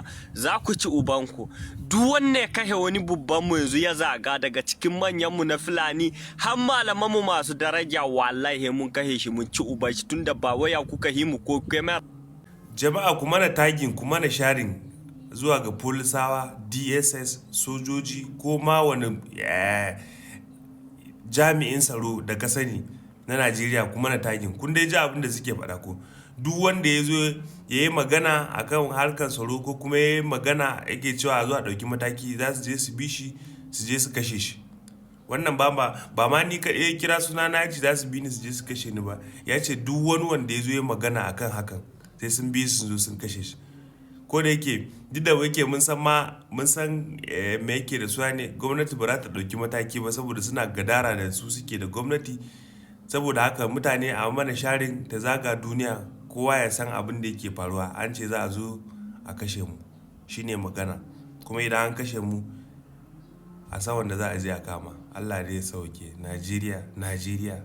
ba za ku ci ubanku. Duk wanne ya kashe wani babban mu yanzu ya zaga daga cikin manyan mu na Fulani har malaman mu masu daraja wallahi mun kashe shi mun ci uban shi tunda ba waya kuka yi mu ko kamar. Jama'a kuma na tagin kuma na sharing zuwa ga polisawa, DSS, sojoji ko ma wani jami'in tsaro da ka sani na Najeriya kuma na tagin. Kun dai ji abin da suke faɗa ko duk wanda ya zo ya yi magana akan harkar tsaro ko kuma ya yi magana yake cewa a zo a ɗauki mataki za su je su bi shi su je su kashe shi. Wannan ba ma ni kaɗai ya kira suna na yace za su bi ni su je su kashe ni ba, ya ce duk wani wanda ya zo ya magana akan hakan sai sun bi su zo sun kashe shi. Ko da yake duk da yake mun san me yake da suwa ne, gwamnati ba za ta ɗauki mataki ba saboda suna gadara da su suke da gwamnati. Saboda haka mutane a mana sharing ta zaga duniya kowa ya san abin da yake faruwa. An ce za a zo a kashe mu shine magana, kuma idan an kashe mu a san wanda za a je a kama. Allah dai ya sauke. Najeriya